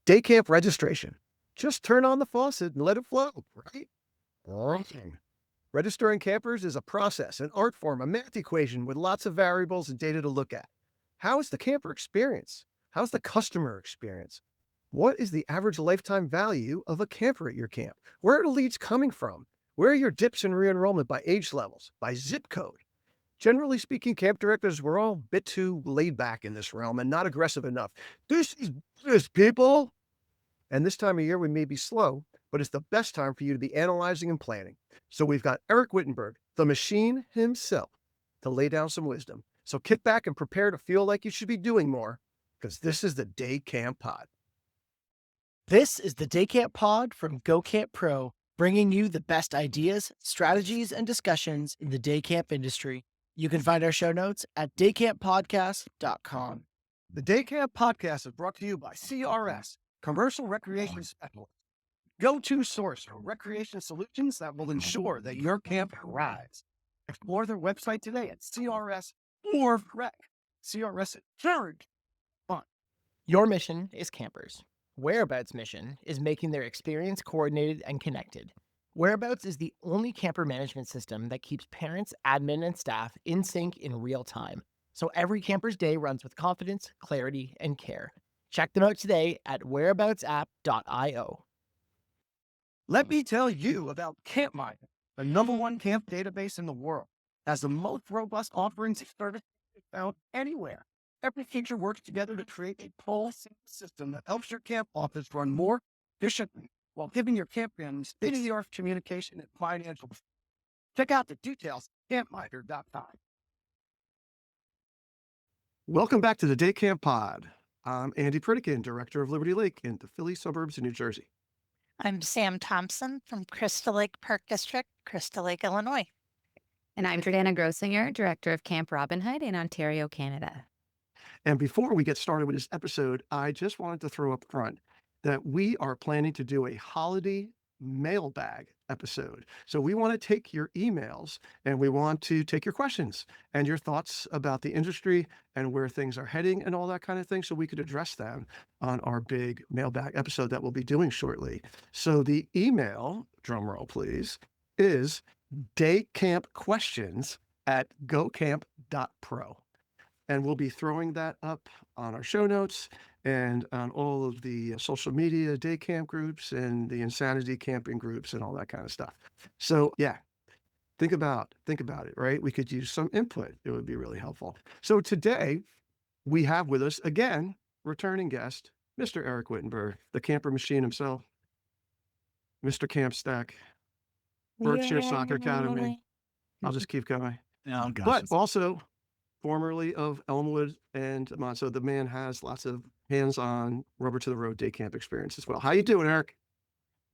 Day camp registration. Just turn on the faucet and let it flow, right? Wrong. Registering campers is a process, an art form, a math equation with lots of variables and data to look at. How is the camper experience? How's the customer experience? What is the average lifetime value of a camper at your camp? Where are the leads coming from? Where are your dips in re-enrollment by age levels, by zip code? Generally speaking, camp directors, we're all a bit too laid back in this realm and not aggressive enough. This is business, people. And this time of year, we may be slow, but it's the best time for you to be analyzing and planning. So we've got Eric Wittenberg, the machine himself, to lay down some wisdom. So kick back and prepare to feel like you should be doing more, because this is the Day Camp Pod. This is the Day Camp Pod from Go Camp Pro, bringing you the best ideas, strategies, and discussions in the day camp industry. You can find our show notes at daycamppodcast.com. The Day Camp Podcast is brought to you by CRS, Commercial Recreation Specialist, go-to source for recreation solutions that will ensure that your camp thrives. Explore their website today at CRS or Rec. CRS is very fun. Your mission is campers. Whereabouts' mission is making their experience coordinated and connected. Whereabouts is the only camper management system that keeps parents, admin, and staff in sync in real time, so every camper's day runs with confidence, clarity, and care. Check them out today at whereaboutsapp.io. Let me tell you about CampMinder, the #1 camp database in the world. It has the most robust offerings of services found anywhere. Every feature works together to create a policy system that helps your camp office run more efficiently while giving your campground state-of-the-art communication and financial. Check out the details at campminder.com. Welcome back to the Day Camp Pod. I'm Andy Pritikin, Director of Liberty Lake in the Philly suburbs of New Jersey. I'm Sam Thompson from Crystal Lake Park District, Crystal Lake, Illinois. And I'm Jordanna Grossinger, Director of Camp Robin Hood in Ontario, Canada. And before we get started with this episode, I just wanted to throw up front that we are planning to do a holiday mailbag episode. So we want to take your emails and we want to take your questions and your thoughts about the industry and where things are heading and all that kind of thing, so we could address them on our big mailbag episode that we'll be doing shortly. So the email, drum roll please, is daycampquestions@gocamp.pro. And we'll be throwing that up on our show notes and on all of the social media day camp groups and the insanity camping groups and all that kind of stuff. So yeah, think about it, right? We could use some input. It would be really helpful. So today we have with us again, returning guest, Mr. Eric Wittenberg, the camper machine himself, Mr. Camp Stack, Berkshire Soccer Academy. I'll just keep going. Oh, gosh. But also formerly of Elmwood and Vermont. So the man has lots of hands-on rubber to the road day camp experience as well. How you doing, Eric?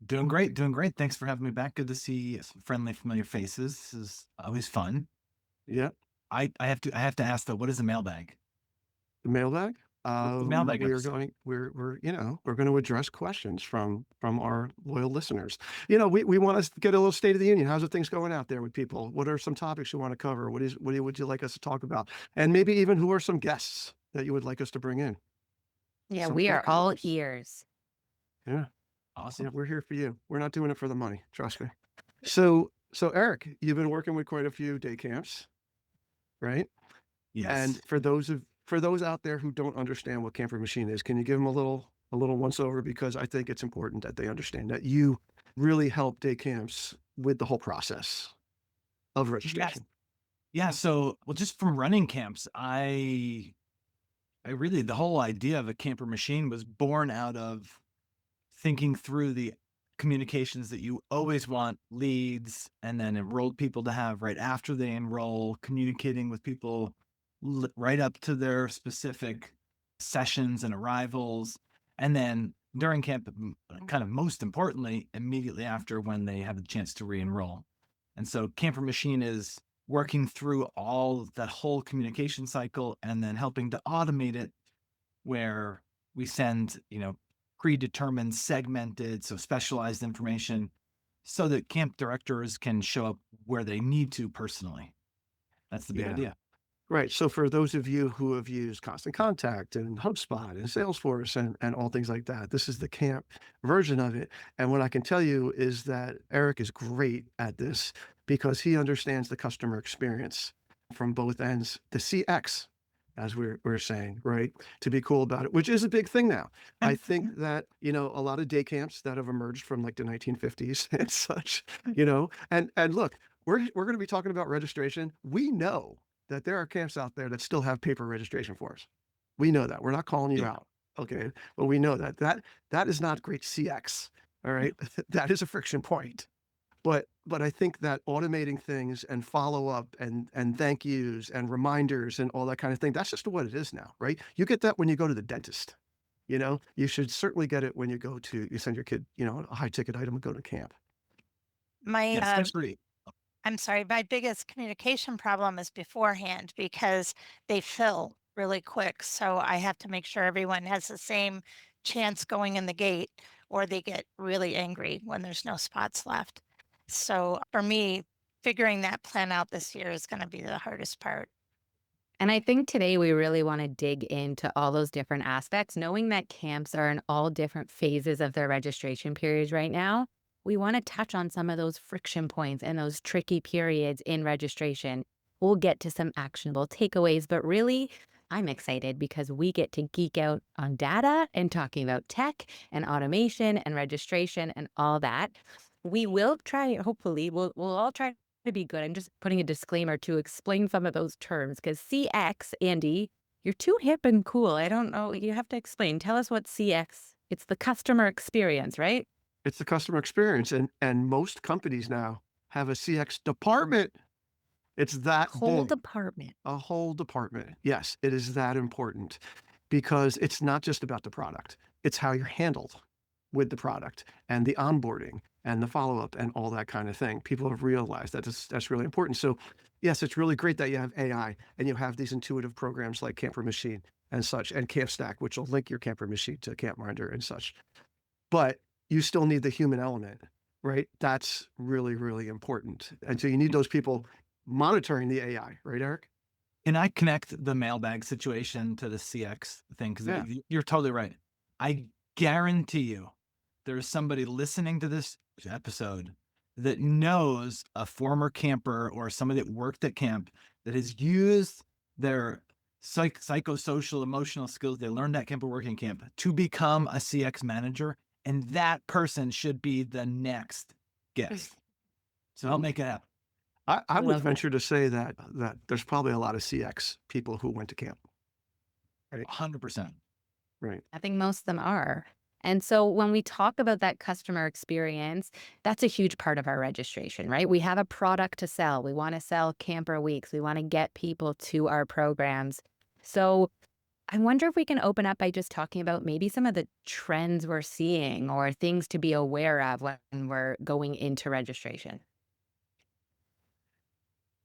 Doing great. Thanks for having me back. Good to see some friendly, familiar faces. This is always fun. Yeah. I have to ask though, what is a mailbag? The mailbag? Mailbag we're episode. going to address questions from our loyal listeners. We want to get a little state of the union. How's the things going out there with people? What are some topics you want to cover? What would you like us to talk about? And maybe even who are some guests that you would like us to bring in? Yeah, Some we are all co-hosts. ears. Yeah. Awesome. Yeah, we're here for you. We're not doing it for the money. Trust me. So Eric, you've been working with quite a few day camps, right? Yes. And for those out there who don't understand what camper machine is, can you give them a little once over? Because I think it's important that they understand that you really help day camps with the whole process of registration. Yeah. So, well, just from running camps, I really, the whole idea of a camper machine was born out of thinking through the communications that you always want leads and then enrolled people to have right after they enroll, communicating with people right up to their specific sessions and arrivals. And then during camp, kind of most importantly, immediately after when they have the chance to re-enroll. And so Camper Machine is working through all that whole communication cycle and then helping to automate it where we send, predetermined, segmented, so specialized information so that camp directors can show up where they need to personally. That's the big idea. Right. So for those of you who have used Constant Contact and HubSpot and Salesforce and all things like that, this is the camp version of it. And what I can tell you is that Eric is great at this because he understands the customer experience from both ends, the CX, as we're saying, right? To be cool about it, which is a big thing now. I think that, a lot of day camps that have emerged from like the 1950s and such, and look, we're going to be talking about registration. We know that there are camps out there that still have paper registration forms. We know that. We're not calling you Yeah. out. Okay. But we know that is not great CX. All right. That is a friction point. But I think that automating things and follow up and thank yous and reminders and all that kind of thing, that's just what it is now, right? You get that when you go to the dentist. You should certainly get it when you send your kid, a high ticket item and go to camp. My Yes, that's great. I'm sorry, my biggest communication problem is beforehand because they fill really quick. So I have to make sure everyone has the same chance going in the gate, or they get really angry when there's no spots left. So for me, figuring that plan out this year is going to be the hardest part. And I think today we really want to dig into all those different aspects, knowing that camps are in all different phases of their registration periods right now. We want to touch on some of those friction points and those tricky periods in registration. We'll get to some actionable takeaways, but really, I'm excited because we get to geek out on data and talking about tech and automation and registration and all that. We will try, hopefully, we'll all try to be good. I'm just putting a disclaimer to explain some of those terms because CX, Andy, you're too hip and cool. I don't know. You have to explain. Tell us what CX. It's the customer experience, right? It's the customer experience. And most companies now have a CX department. It's that Whole big. department. A whole department. Yes, it is that important because it's not just about the product. It's how you're handled with the product and the onboarding and the follow-up and all that kind of thing. People have realized that that's really important. So yes, it's really great that you have AI and you have these intuitive programs like Camper Machine and such, and Camp Stack, which will link your Camper Machine to CampMinder and such. But you still need the human element, right? That's really, really important. And so you need those people monitoring the AI, right, Eric? Can I connect the mailbag situation to the CX thing? Because Yeah. you're totally right. I guarantee you there is somebody listening to this episode that knows a former camper or somebody that worked at camp that has used their psychosocial, emotional skills they learned at camp or working camp to become a CX manager. And that person should be the next guest. So help make it happen. I would Love that. venture to say that there's probably a lot of CX people who went to camp. 100%. Right. I think most of them are. And so when we talk about that customer experience, that's a huge part of our registration, right? We have a product to sell. We want to sell camper weeks. We want to get people to our programs. So I wonder if we can open up by just talking about maybe some of the trends we're seeing or things to be aware of when we're going into registration.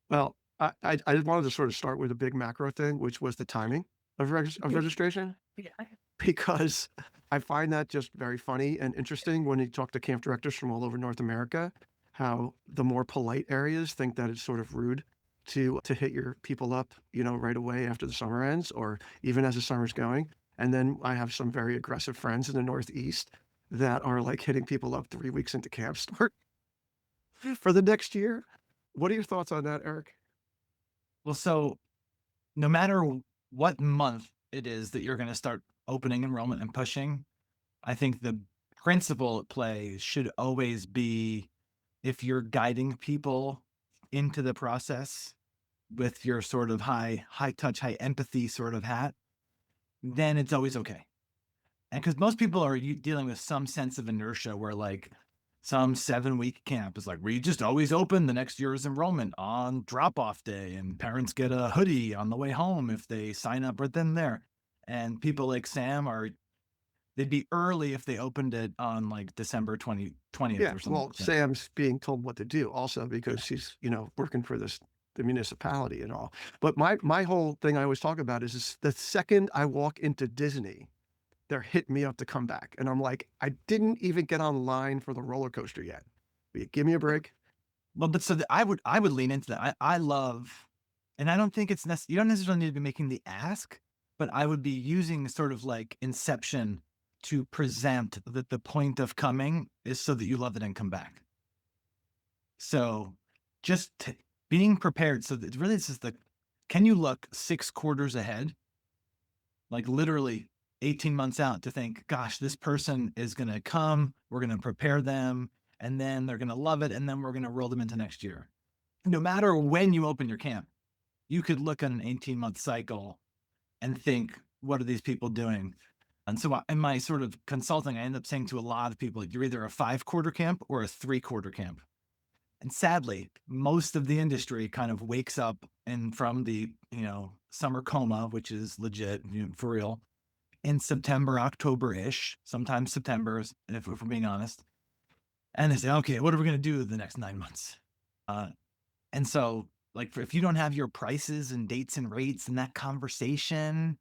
Well, I wanted to sort of start with a big macro thing, which was the timing of registration, Yeah. because I find that just very funny and interesting when you talk to camp directors from all over North America, how the more polite areas think that it's sort of rude to hit your people up, right away after the summer ends or even as the summer's going. And then I have some very aggressive friends in the Northeast that are like hitting people up 3 weeks into camp start for the next year. What are your thoughts on that, Eric? Well, so no matter what month it is that you're going to start opening enrollment and pushing, I think the principle at play should always be if you're guiding people into the process with your sort of high touch, high empathy sort of hat, then it's always okay. And because most people are dealing with some sense of inertia where like some 7-week camp is like, we just always open the next year's enrollment on drop-off day and parents get a hoodie on the way home if they sign up right then and there. And people like Sam they'd be early if they opened it on like December 20th Yeah, or something. well, like that. Sam's being told what to do also because she's, working for the municipality and all. But my whole thing I always talk about is the second I walk into Disney, they're hitting me up to come back. And I'm like, I didn't even get online for the roller coaster yet. Will you give me a break? Well, but so I would lean into that. I love And I don't think it's you don't necessarily need to be making the ask, but I would be using sort of like Inception to present that the point of coming is so that you love it and come back. So just being prepared. So that really this is can you look 6 quarters ahead? Like literally 18 months out to think, gosh, this person is going to come, we're going to prepare them, and then they're going to love it, and then we're going to roll them into next year. No matter when you open your camp, you could look at an 18-month cycle and think, what are these people doing? And so in my sort of consulting, I end up saying to a lot of people, you're either a 5-quarter camp or a 3-quarter camp. And sadly, most of the industry kind of wakes up and from the, summer coma, which is legit, for real, in September, October-ish, sometimes September, if we're being honest. And they say, okay, what are we going to do the next 9 months? And so like if you don't have your prices and dates and rates and that conversation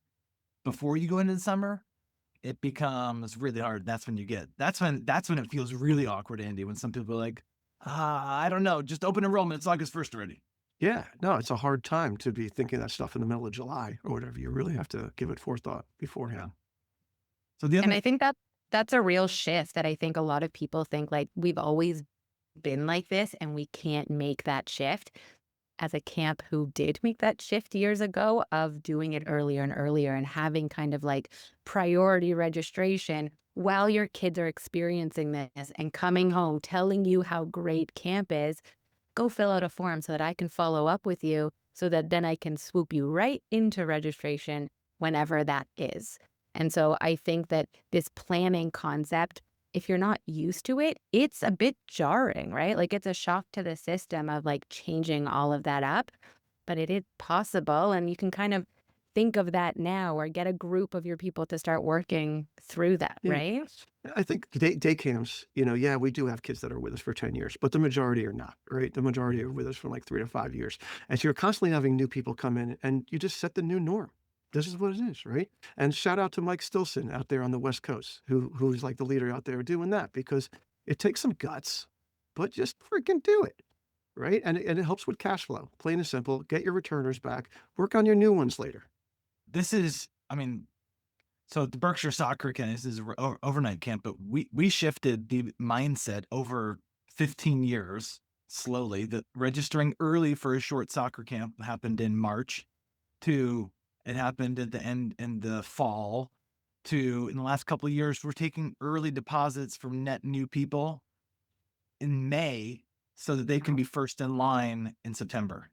before you go into the summer, it becomes really hard. That's when it feels really awkward, Andy, when some people are like, I don't know, just open enrollment. It's August 1st already. Yeah, no, it's a hard time to be thinking that stuff in the middle of July or whatever. You really have to give it forethought beforehand. So And I think that's a real shift that I think a lot of people think like we've always been like this and we can't make that shift. As a camp who did make that shift years ago of doing it earlier and earlier and having kind of like priority registration while your kids are experiencing this and coming home telling you how great camp is, go fill out a form so that I can follow up with you so that then I can swoop you right into registration whenever that is. And so I think that this planning concept, if you're not used to it, it's a bit jarring, right? Like it's a shock to the system of like changing all of that up, but it is possible. And you can kind of think of that now or get a group of your people to start working through that, Yeah. right? I think day camps, yeah, we do have kids that are with us for 10 years, but the majority are not, right? The majority are with us for like 3 to 5 years. And so you're constantly having new people come in and you just set the new norm. This is what it is, right? And shout out to Mike Stilson out there on the West Coast, who's like the leader out there doing that, because it takes some guts, but just freaking do it, right? And it helps with cash flow, plain and simple. Get your returners back, work on your new ones later. This is, so the Berkshire Soccer Camp, this is overnight camp, but we shifted the mindset over 15 years slowly. That registering early for a short soccer camp happened in March to it happened at the end in the fall to in the last couple of years, we're taking early deposits from net new people in May so that they can be first in line in September.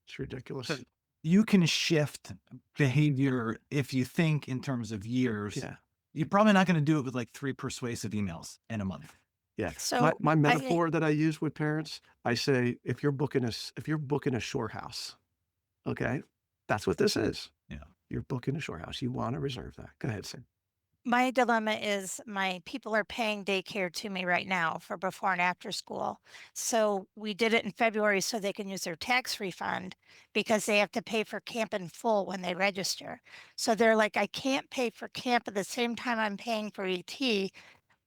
It's ridiculous. So you can shift behavior if you think in terms of years. Yeah. You're probably not going to do it with like 3 persuasive emails in a month. Yeah. So My metaphor that I use with parents, I say, if you're booking a shore house, okay, that's what this is. Yeah. You're booking a shore house. You want to reserve that. Go ahead, Sam. my dilemma is my people are paying daycare to me right now for before and after school. So we did it in February so they can use their tax refund because they have to pay for camp in full when they register. So they're like, I can't pay for camp at the same time I'm paying for ET,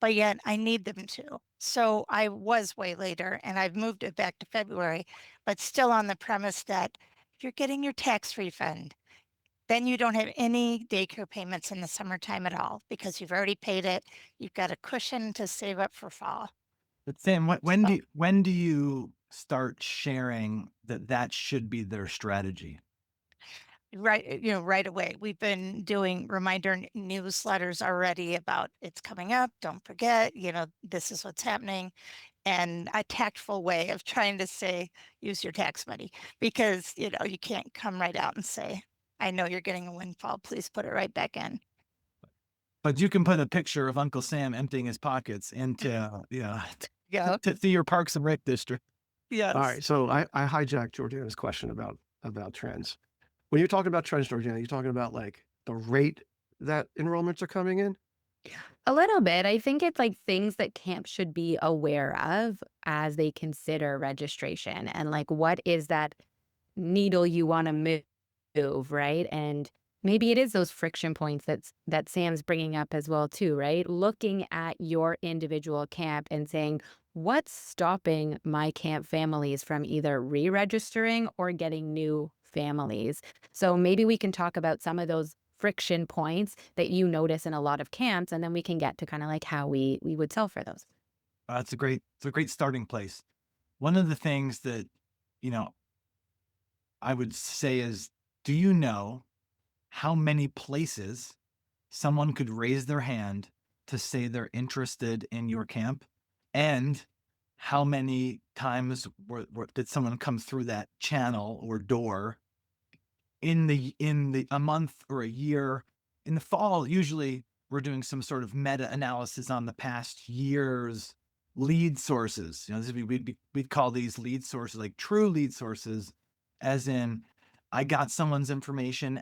but yet I need them to. So I was way later and I've moved it back to February, but still on the premise that if you're getting your tax refund, then you don't have any daycare payments in the summertime at all because you've already paid it. You've got a cushion to save up for fall. But Sam, when do you start sharing that should be their strategy? Right, right away. We've been doing reminder newsletters already about it's coming up. Don't forget, this is what's happening. And a tactful way of trying to say, use your tax money because, you can't come right out and say, I know you're getting a windfall. Please put it right back in. But you can put a picture of Uncle Sam emptying his pockets into, Yeah. to your Parks and Rec district. Yes. All right. So I hijacked Jordanna's question about trends. When you're talking about trends, Jordanna, you're talking about like the rate that enrollments are coming in? A little bit. I think it's like things that camps should be aware of as they consider registration and like what is that needle you want to move, right? And maybe it is those friction points that Sam's bringing up as well too, right? Looking at your individual camp and saying, what's stopping my camp families from either re-registering or getting new families. So maybe we can talk about some of those friction points that you notice in a lot of camps, and then we can get to kind of like how we would solve for those. It's a great starting place. One of the things that, you know, I would say is, do you know how many places someone could raise their hand to say they're interested in your camp? And how many times did someone come through that channel or door in the a month or a year? In the fall, usually we're doing some sort of meta analysis on the past year's lead sources. You know, we'd call these lead sources like true lead sources, as in I got someone's information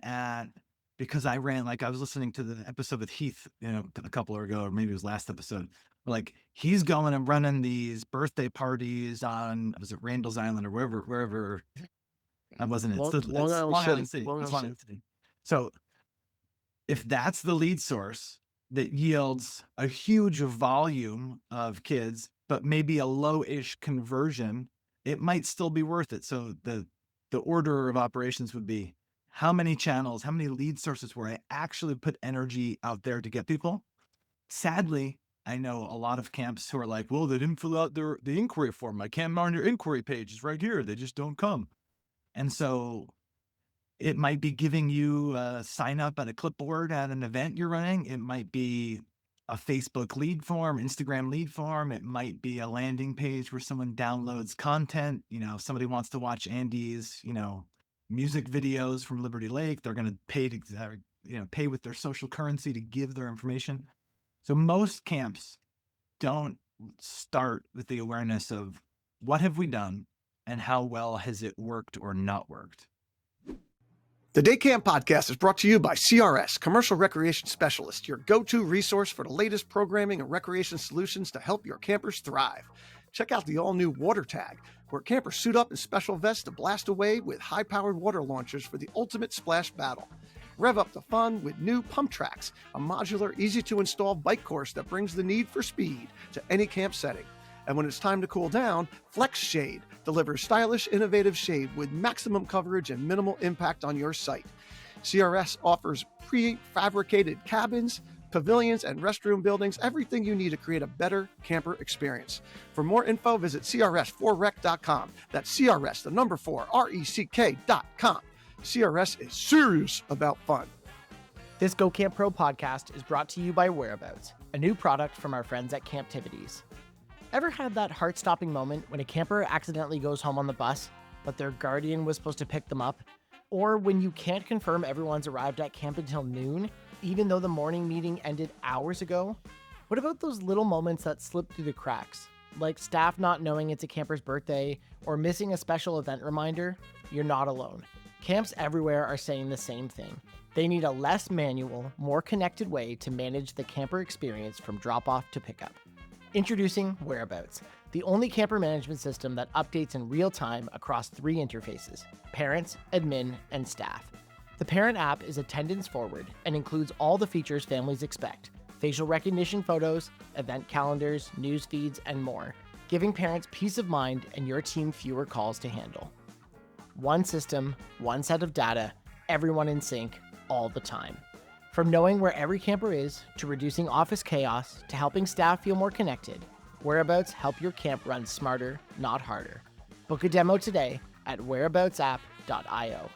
because I ran, like I was listening to the episode with Heath, a couple ago, or maybe it was last episode. Like he's going and running these birthday parties on, was it Randall's Island or wherever. I wasn't. It's Long Island Long Island City. City. Long It's Island Long Island City. So if that's the lead source that yields a huge volume of kids, but maybe a low-ish conversion, it might still be worth it. So the order of operations would be, how many channels, how many lead sources where I actually put energy out there to get people? Sadly, I know a lot of camps who are like, well, they didn't fill out the inquiry form. I can't on your inquiry page. It's right here. They just don't come. And so it might be giving you a sign up at a clipboard at an event you're running. It might be a Facebook lead form, Instagram lead form. It might be a landing page where someone downloads content. If somebody wants to watch Andy's, music videos from Liberty Lake, they're going to pay with their social currency to give their information. So most camps don't start with the awareness of what have we done and how well has it worked or not worked. The Day Camp Podcast is brought to you by CRS, Commercial Recreation Specialist, your go-to resource for the latest programming and recreation solutions to help your campers thrive. Check out the all-new Water Tag, where campers suit up in special vests to blast away with high-powered water launchers for the ultimate splash battle. Rev up the fun with new Pump Tracks, a modular, easy-to-install bike course that brings the need for speed to any camp setting. And when it's time to cool down, Flex Shade delivers stylish, innovative shade with maximum coverage and minimal impact on your site. CRS offers prefabricated cabins, pavilions, and restroom buildings, everything you need to create a better camper experience. For more info, visit crs4rec.com. That's CRS, the number 4, RECK.com. CRS is serious about fun. This Go Camp Pro podcast is brought to you by Whereabouts, a new product from our friends at Camptivities. Ever had that heart-stopping moment when a camper accidentally goes home on the bus, but their guardian was supposed to pick them up? Or when you can't confirm everyone's arrived at camp until noon, even though the morning meeting ended hours ago? What about those little moments that slip through the cracks? Like staff not knowing it's a camper's birthday, or missing a special event reminder? You're not alone. Camps everywhere are saying the same thing. They need a less manual, more connected way to manage the camper experience from drop-off to pickup. Introducing Whereabouts, the only camper management system that updates in real time across 3 interfaces: parents, admin, and staff. The parent app is attendance forward and includes all the features families expect: facial recognition photos, event calendars, news feeds, and more, giving parents peace of mind and your team fewer calls to handle. One system, one set of data, everyone in sync, all the time. From knowing where every camper is, to reducing office chaos, to helping staff feel more connected, Whereabouts help your camp run smarter, not harder. Book a demo today at whereaboutsapp.io.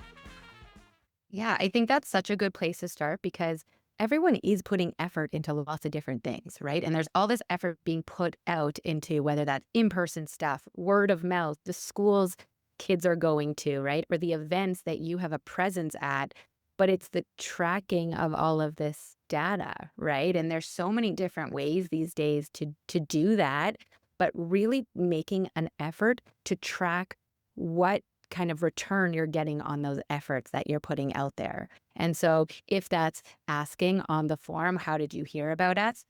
Yeah, I think that's such a good place to start because everyone is putting effort into lots of different things, right? And there's all this effort being put out into whether that's in-person stuff, word of mouth, the schools kids are going to, right? Or the events that you have a presence at. But it's the tracking of all of this data, right? And there's so many different ways these days to do that, but really making an effort to track what kind of return you're getting on those efforts that you're putting out there. And so if that's asking on the forum, how did you hear about us?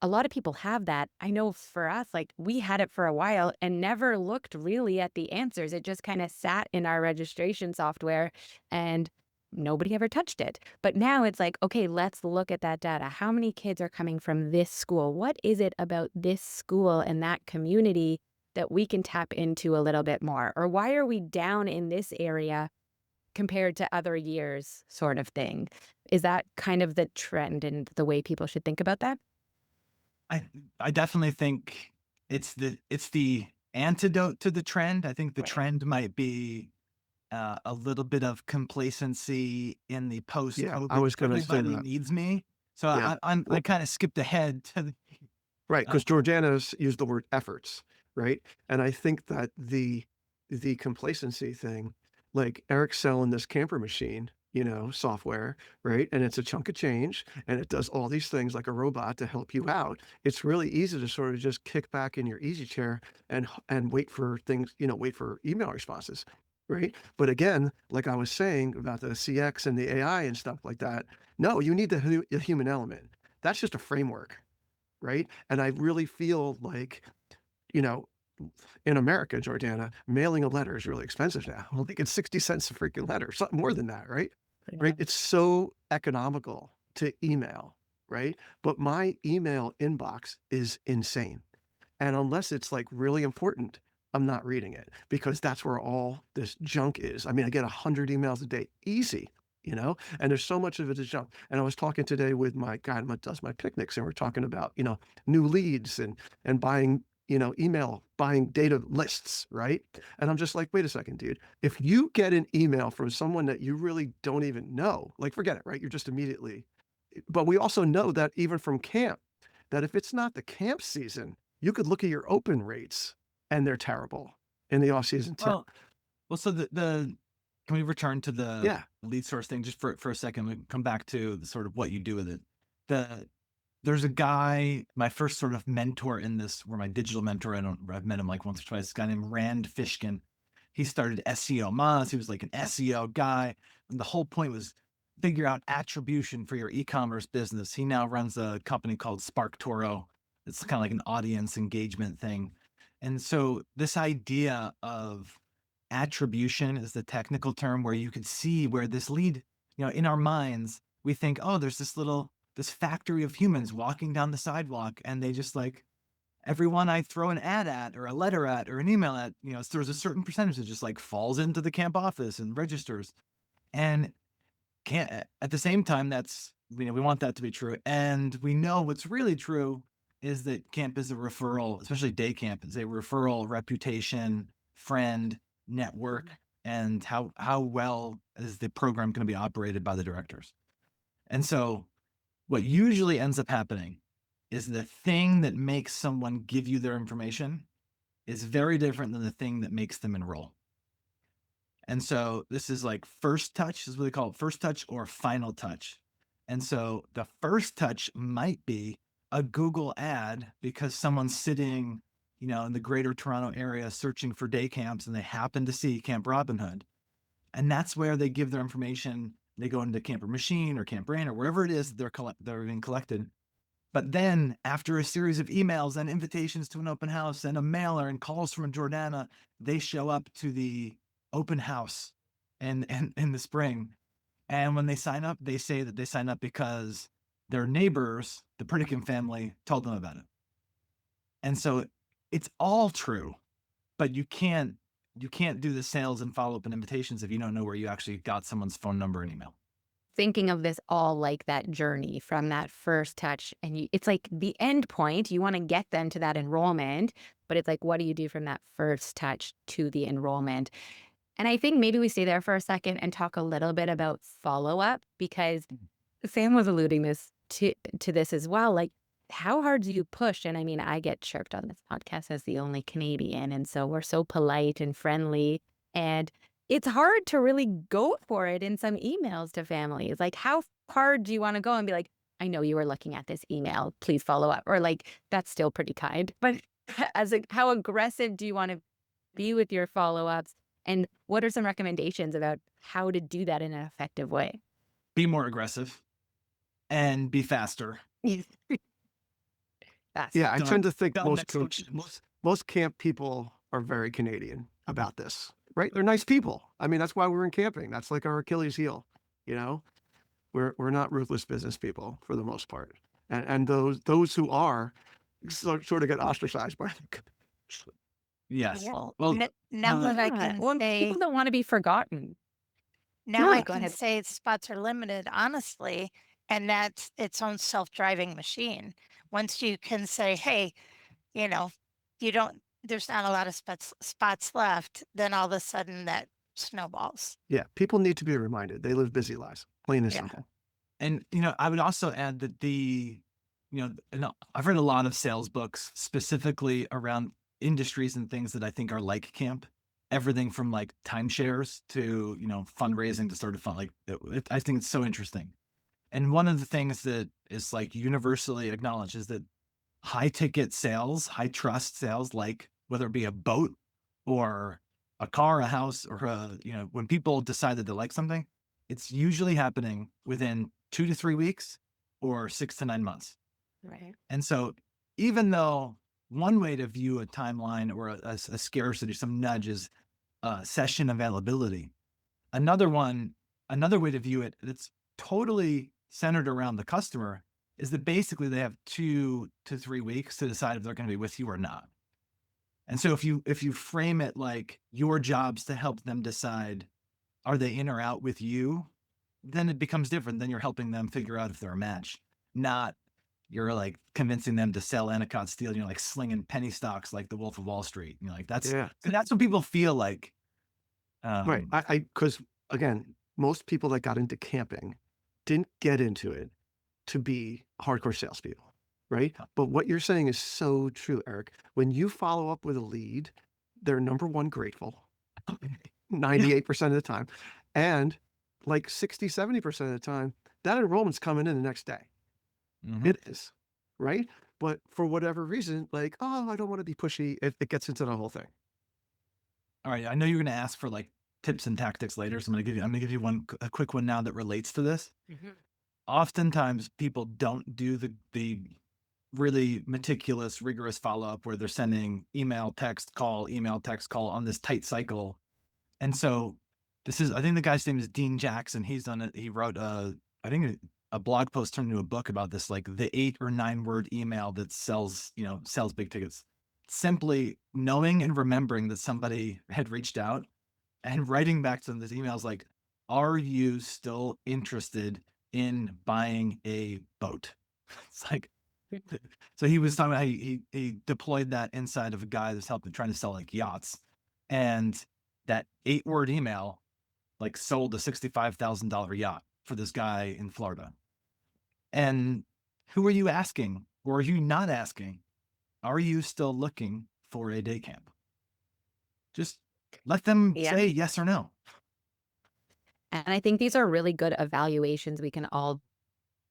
A lot of people have that. I know for us, like we had it for a while and never looked really at the answers. It just kind of sat in our registration software and nobody ever touched it. But now it's like, okay, let's look at that data. How many kids are coming from this school? What is it about this school and that community that we can tap into a little bit more? Or why are we down in this area compared to other years sort of thing. Is that kind of the trend and the way people should think about that? I definitely think it's the antidote to the trend. I think the Right. trend might be a little bit of complacency in the Yeah, I post-COVID, was going to say everybody that. needs me. So Yeah. I Well, kind of skipped ahead to the, right, uh, because Jordanna's used the word efforts, right? And I think that the complacency thing, like Eric's selling this camper machine, software, right? And it's a chunk of change and it does all these things like a robot to help you out. It's really easy to sort of just kick back in your easy chair and wait for things, wait for email responses. Right. But again, like I was saying about the CX and the AI and stuff like that, no, you need the human element. That's just a framework, right? And I really feel like, you know, in America, Jordana, mailing a letter is really expensive now. I think it's 60 cents a freaking letter, something more than that, right? Right? It's so economical to email, right? But my email inbox is insane. And unless it's like really important, I'm not reading it because that's where all this junk is. I mean, I get 100 emails a day, easy, and there's so much of it is junk. And I was talking today with my guy that does my picnics, and we're talking about, new leads and buying, buying data lists, right? And I'm just like, wait a second, dude. If you get an email from someone that you really don't even know, like forget it, right? You're just immediately. But we also know that even from camp, that if it's not the camp season, you could look at your open rates and they're terrible in the off season too. well, so the can we return to the Yeah. lead source thing just for a second? We can come back to the sort of what you do with it. There's a guy, my first sort of mentor in this, or my digital mentor. I've met him like once or twice. This guy named Rand Fishkin. He started SEO Moz. He was like an SEO guy, and the whole point was figure out attribution for your e-commerce business. He now runs a company called SparkToro. It's kind of like an audience engagement thing. And so this idea of attribution is the technical term where you could see where this lead, in our minds, we think, oh, there's this factory of humans walking down the sidewalk, and they just like everyone I throw an ad at or a letter at or an email at, there's a certain percentage that just like falls into the camp office and registers. And can't at the same time, that's, we want that to be true. And we know what's really true is that camp is a referral, especially day camp is a referral, reputation, friend, network, and how well is the program going to be operated by the directors. And so what usually ends up happening is the thing that makes someone give you their information is very different than the thing that makes them enroll. And so this is like first touch, is what they call it, first touch or final touch. And so the first touch might be a Google ad because someone's sitting, in the greater Toronto area searching for day camps and they happen to see Camp Robin Hood. And that's where they give their information. They go into Camper Machine or Camp Brain or wherever it is they're being collected. But then after a series of emails and invitations to an open house and a mailer and calls from Jordanna, they show up to the open house and in the spring. And when they sign up, they say that they sign up because their neighbors, the Pritikin family, told them about it. And so it's all true, but you can't do the sales and follow-up and invitations if you don't know where you actually got someone's phone number and email. Thinking of this all like that journey from that first touch, and it's like the end point. You want to get them to that enrollment, but it's like, what do you do from that first touch to the enrollment? And I think maybe we stay there for a second and talk a little bit about follow-up, because Sam was alluding to this as well. Like, how hard do you push? And I mean, I get chirped on this podcast as the only Canadian, and so we're so polite and friendly, and it's hard to really go for it in some emails to families. Like, how hard do you want to go and be like, I know you were looking at this email, please follow up? Or like, that's still pretty kind. But how aggressive do you want to be with your follow-ups? And what are some recommendations about how to do that in an effective way? Be more aggressive and be faster. Yeah, I tend to think Done most camp people are very Canadian about this, right? They're nice people. I mean, that's why we're in camping. That's like our Achilles heel, We're not ruthless business people for the most part. And those who are sort of get ostracized by Yes. Well, Well, now that I can Well, say, people don't want to be forgotten. Now No, I go can ahead. say spots are limited, honestly, and that's its own self-driving machine. Once you can say, hey, you know, you don't, there's not a lot of spots left, then all of a sudden that snowballs. Yeah, people need to be reminded. They live busy lives, plain and Yeah. simple. And, I would also add that and I've read a lot of sales books specifically around industries and things that I think are like camp. Everything from like timeshares to, fundraising to start a fund. Like, I think it's so interesting. And one of the things that is like universally acknowledged is that high ticket sales, high trust sales, like whether it be a boat or a car, a house, or when people decide that they like something, it's usually happening within 2 to 3 weeks or 6 to 9 months. Right. And so even though one way to view a timeline or a scarcity, some nudge is session availability, another way to view it that's totally centered around the customer is that basically they have 2 to 3 weeks to decide if they're going to be with you or not. And so if you frame it like your job's to help them decide, are they in or out with you, then it becomes different. Then you're helping them figure out if they're a match, not you're like convincing them to sell Anacott Steel. You're like slinging penny stocks like the Wolf of Wall Street. Like that's what people feel like. Right. Because again, most people that got into camping didn't get into it to be hardcore salespeople, right? But what you're saying is so true, Eric. When you follow up with a lead, they're number one grateful, 98% of the time. And like 60, 70% of the time, that enrollment's coming in the next day. Mhm. It is, right? But for whatever reason, like, oh, I don't want to be pushy, it gets into the whole thing. All right. I know you're going to ask for like tips and tactics later. So I'm going to give you a quick one now that relates to this. Oftentimes people don't do the really meticulous, rigorous follow-up where they're sending email, text, call on this tight cycle. And so I think the guy's name is Dean Jackson. He's done it. He wrote I think a blog post turned into a book about this, like the 8 or 9 word email that sells big tickets. Simply knowing and remembering that somebody had reached out and writing back to them this email is like, are you still interested in buying a boat? It's like, so he was talking about how he deployed that inside of a guy that's trying to sell like yachts. And that 8-word email like sold a $65,000 yacht for this guy in Florida. And who are you asking? Or are you not asking? Are you still looking for a day camp? Just let them say yes or no. And I think these are really good evaluations we can all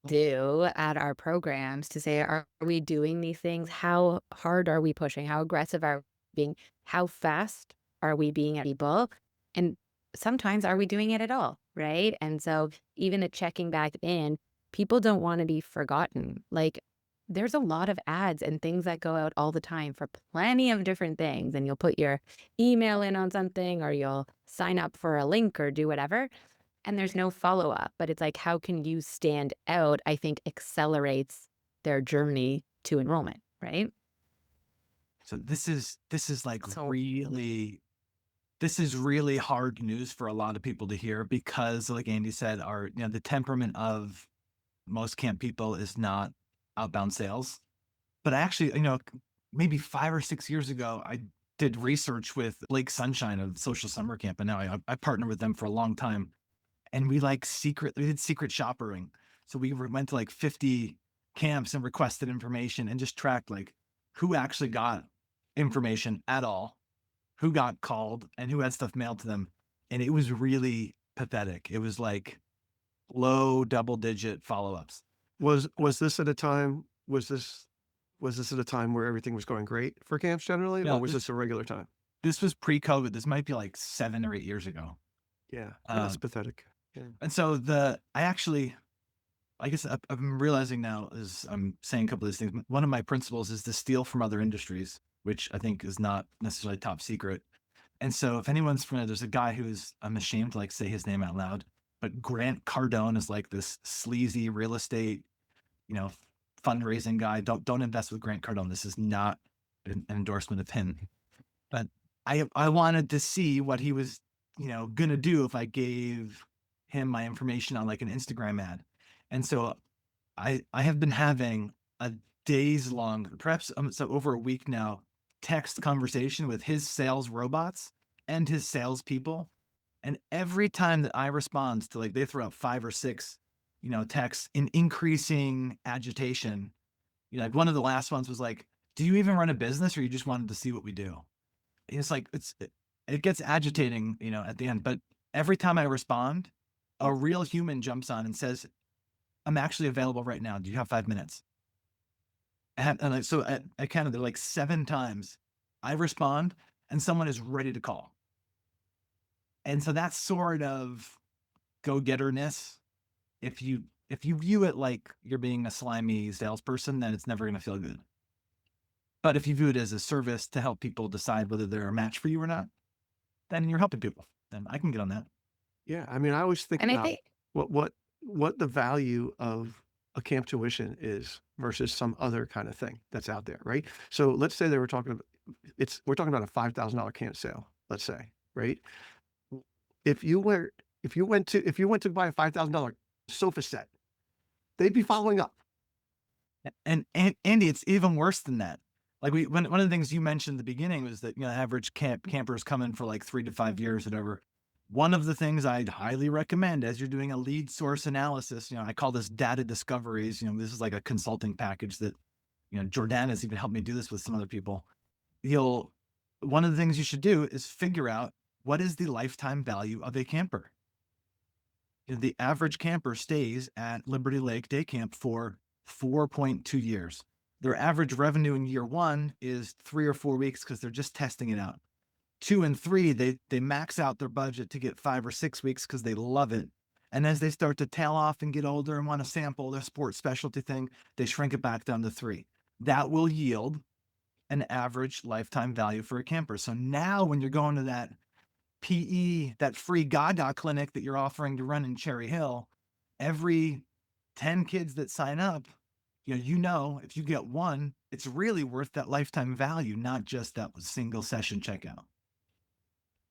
do at our programs to say, are we doing these things? How hard are we pushing? How aggressive are we being? How fast are we being at people? And sometimes are we doing it at all? Right. And so even the checking back in, people don't want to be forgotten. Like there's a lot of ads and things that go out all the time for plenty of different things. And you'll put your email in on something or you'll sign up for a link or do whatever. And there's no follow-up, but it's like, how can you stand out? I think accelerates their journey to enrollment, right? So this is like So- this is really hard news for a lot of people to hear because, like Andy said, the temperament of most camp people is not outbound sales. But actually, maybe 5 or 6 years ago, I did research with Lake Sunshine of Social Summer Camp, and now I partner with them for a long time. And we did secret shopping. So we went to like 50 camps and requested information and just tracked like who actually got information at all, who got called, and who had stuff mailed to them. And it was really pathetic. It was like low double-digit follow-ups. Was this at a time? Was this at a time where everything was going great for camps generally, No, or was this a regular time? This was pre-COVID. This might be like 7 or 8 years ago. Yeah, that's pathetic. Yeah. And so I guess I'm realizing now as I'm saying a couple of these things, one of my principles is to steal from other industries, which I think is not necessarily top secret. And so if anyone's familiar, there's a guy I'm ashamed to like say his name out loud, but Grant Cardone is like this sleazy real estate, fundraising guy. Don't invest with Grant Cardone. This is not an endorsement of him. But I wanted to see what he was, going to do if I gave him my information on like an Instagram ad. And so I have been having a days long, perhaps so over a week now, text conversation with his sales robots and his salespeople. And every time that I respond to, like, they throw out 5 or 6, texts in increasing agitation. Like one of the last ones was like, "Do you even run a business, or you just wanted to see what we do?" It's like it gets agitating, at the end. But every time I respond, a real human jumps on and says, "I'm actually available right now. Do you have 5 minutes?" So I counted there like 7 times I respond and someone is ready to call. And so that sort of go-getterness, if you view it like you're being a slimy salesperson, then it's never going to feel good. But if you view it as a service to help people decide whether they're a match for you or not, then you're helping people. Then I can get on that. Yeah, I mean, I always think And I about think, what the value of a camp tuition is versus some other kind of thing that's out there, right? So let's say we're talking about a $5,000 camp sale, let's say, right? If you went to buy a $5,000 sofa set, they'd be following up. And Andy, it's even worse than that. Like one of the things you mentioned at the beginning was that, average campers come in for like 3 to 5 years, whatever. One of the things I'd highly recommend as you're doing a lead source analysis, I call this data discoveries. This is like a consulting package that, Jordanna's even helped me do this with some other people. One of the things you should do is figure out what is the lifetime value of a camper. The average camper stays at Liberty Lake Day Camp for 4.2 years. Their average revenue in year 1 is 3 or 4 weeks because they're just testing it out. 2 and 3, they max out their budget to get 5 or 6 weeks because they love it. And as they start to tail off and get older and want to sample their sports specialty thing, they shrink it back down to 3. That will yield an average lifetime value for a camper. So now when you're going to that PE, that free Gaga clinic that you're offering to run in Cherry Hill, every 10 kids that sign up, if you get one, it's really worth that lifetime value, not just that single session checkout.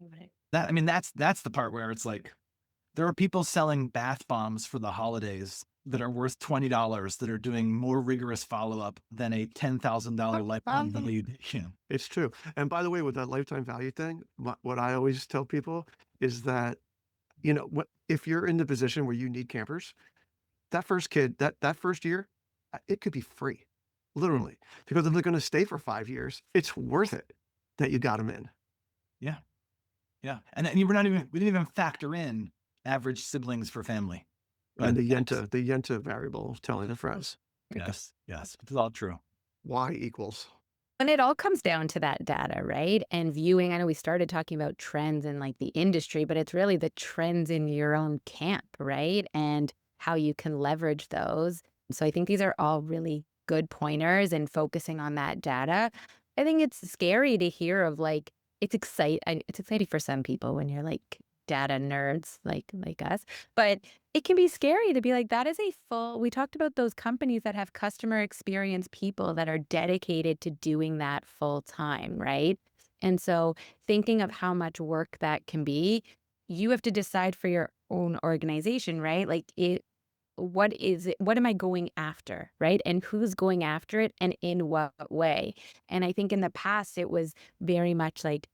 Right. That's the part where it's like, there are people selling bath bombs for the holidays that are worth $20 that are doing more rigorous follow-up than a $10,000 lifetime value. It's true. And by the way, with that lifetime value thing, what I always tell people is that, if you're in the position where you need campers, that first kid, that first year, it could be free, literally, because if they're going to stay for 5 years, it's worth it that you got them in. Yeah. Yeah. And we didn't even factor in average siblings per family. And the Yenta variable, telling the friends. Yes. It's all true. Y equals. when it all comes down to that data, right? And viewing, I know we started talking about trends in like the industry, but it's really the trends in your own camp, right? And how you can leverage those. So I think these are all really good pointers and focusing on that data. I think it's scary to hear of like, it's exciting for some people when you're like data nerds like us, but it can be scary to be like, that is we talked about those companies that have customer experience people that are dedicated to doing that full time, right? And so thinking of how much work that can be, you have to decide for your own organization, right? Like what am I going after, right? And who's going after it and in what way? And I think in the past it was very much like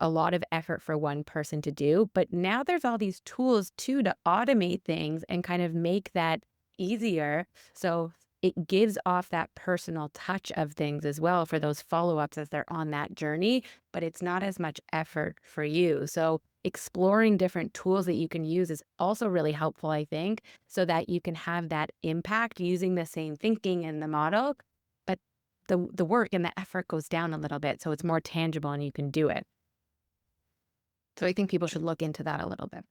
a lot of effort for one person to do, but now there's all these tools too to automate things and kind of make that easier. So it gives off that personal touch of things as well for those follow-ups as they're on that journey, but it's not as much effort for you. So exploring different tools that you can use is also really helpful, I think, so that you can have that impact using the same thinking in the model, but the work and the effort goes down a little bit. So it's more tangible and you can do it. So I think people should look into that a little bit.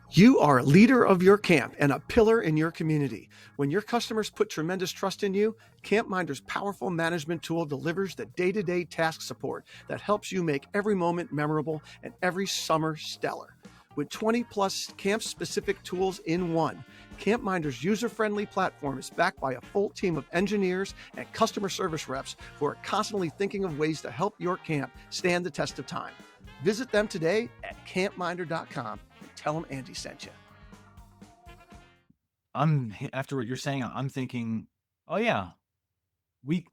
You are a leader of your camp and a pillar in your community. When your customers put tremendous trust in you, CampMinder's powerful management tool delivers the day-to-day task support that helps you make every moment memorable and every summer stellar. With 20 plus camp-specific tools in one, CampMinder's user-friendly platform is backed by a full team of engineers and customer service reps who are constantly thinking of ways to help your camp stand the test of time. Visit them today at campminder.com. Tell them Andy sent you. After what you're saying, I'm thinking, oh yeah,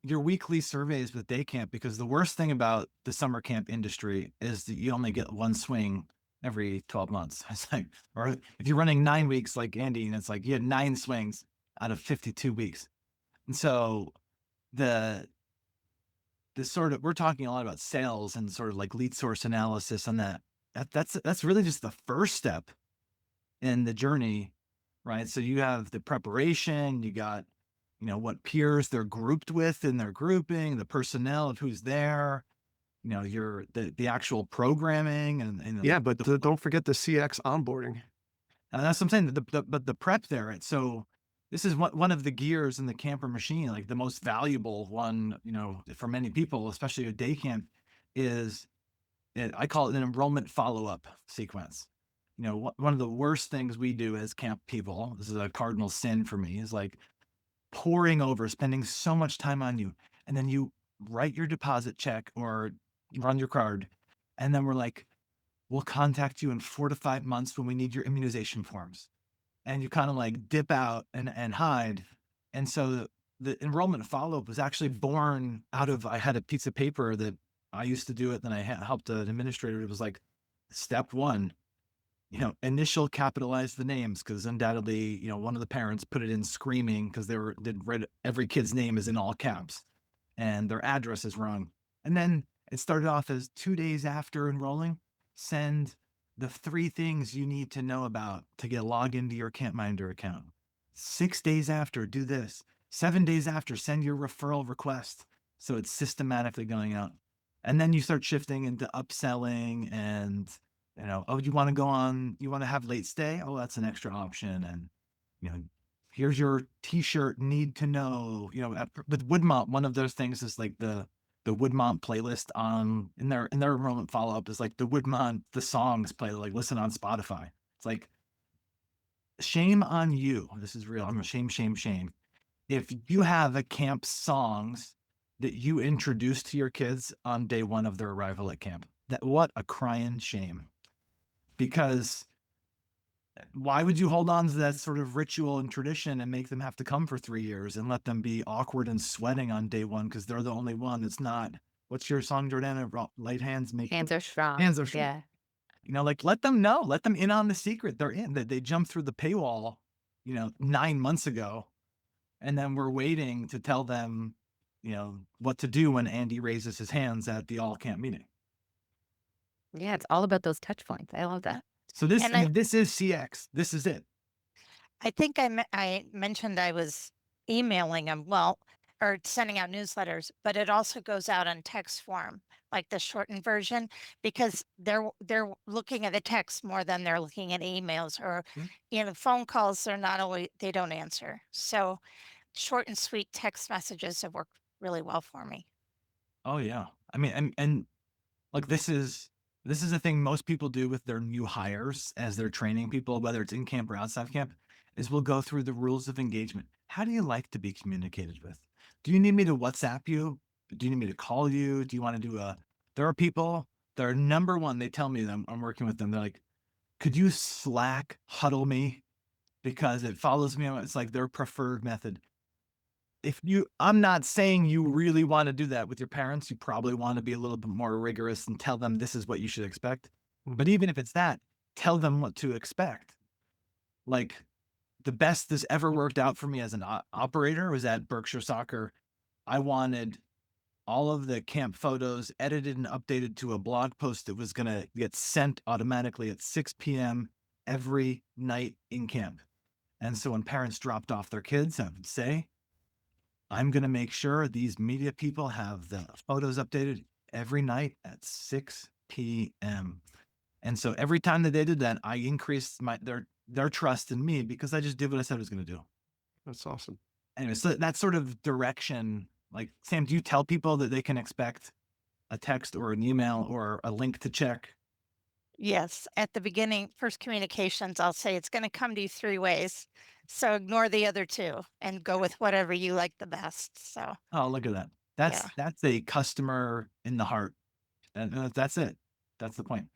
your weekly surveys with day camp, because the worst thing about the summer camp industry is that you only get one swing every 12 months. It's like, or if you're running 9 weeks like Andy, and it's like you had 9 swings out of 52 weeks. And so the sort of, we're talking a lot about sales and sort of like lead source analysis on that. That's really just the first step in the journey, right? So you have the preparation, you got, what peers they're grouped with in their grouping, the personnel of who's there, the actual programming and Yeah, but don't forget the CX onboarding. that's what I'm saying. But the prep there, right? So this is one of the gears in the camper machine, like the most valuable one, for many people, especially a day camp, is I call it an enrollment follow-up sequence. One of the worst things we do as camp people, this is a cardinal sin for me, is like pouring over, spending so much time on you, and then you write your deposit check or run your card, and then we're like, we'll contact you in 4 to 5 months when we need your immunization forms. And you kind of like dip out and hide. And so the enrollment follow-up was actually born out of, I had a piece of paper that I used to do it, then I helped an administrator. It was like, step 1, initial capitalize the names, because undoubtedly, one of the parents put it in screaming because they'd read every kid's name is in all caps and their address is wrong. And then it started off as 2 days after enrolling, send the 3 things you need to know about to get logged into your CampMinder account. 6 days after, do this. 7 days after, send your referral request. So it's systematically going out. And then you start shifting into upselling and, oh, you want to have late stay? Oh, that's an extra option. And, here's your t-shirt need to know, with Woodmont, one of those things is like the Woodmont playlist in their enrollment follow-up is like the Woodmont, the songs play, like listen on Spotify. It's like, shame on you. This is real. I'm a shame. If you have a camp songs that you introduce to your kids on day 1 of their arrival at camp, what a crying shame. Because why would you hold on to that sort of ritual and tradition and make them have to come for 3 years and let them be awkward and sweating on day 1 because they're the only one that's not? What's your song, Jordanna? Light hands make Hands are strong. hands are strong. Yeah. Like let them know, let them in on the secret. They're in that they jumped through the paywall, 9 months ago, and then we're waiting to tell them, what to do when Andy raises his hands at the all camp meeting. Yeah, it's all about those touch points. I love that. So this, And this is CX. This is it. I think I mentioned I was emailing them, or sending out newsletters, but it also goes out on text form, like the shortened version, because they're looking at the text more than they're looking at emails or, phone calls. They don't answer. So short and sweet text messages have worked really well for me. Oh yeah. I mean, and like this is a thing most people do with their new hires as they're training people, whether it's in camp or outside camp, is we'll go through the rules of engagement. How do you like to be communicated with? Do you need me to WhatsApp you? Do you need me to call you? Do you want to do there are people that are number one, they tell me that I'm working with them. They're like, could you Slack huddle me? Because it follows me. It's like their preferred method. I'm not saying you really want to do that with your parents. You probably want to be a little bit more rigorous and tell them this is what you should expect. But even if it's that, tell them what to expect. Like the best this ever worked out for me as an operator was at Berkshire Soccer. I wanted all of the camp photos edited and updated to a blog post that was going to get sent automatically at 6 p.m. every night in camp. And so when parents dropped off their kids, I would say, I'm going to make sure these media people have the photos updated every night at 6 p.m. And so every time that they did that, I increased their trust in me because I just did what I said I was going to do. That's awesome. Anyway, so that sort of direction, like Sam, do you tell people that they can expect a text or an email or a link to check? Yes. At the beginning, first communications, I'll say it's going to come to you 3 ways. So ignore the other 2 and go with whatever you like the best. So, Oh, look at that. That's a customer in the heart. And that's it. That's the point.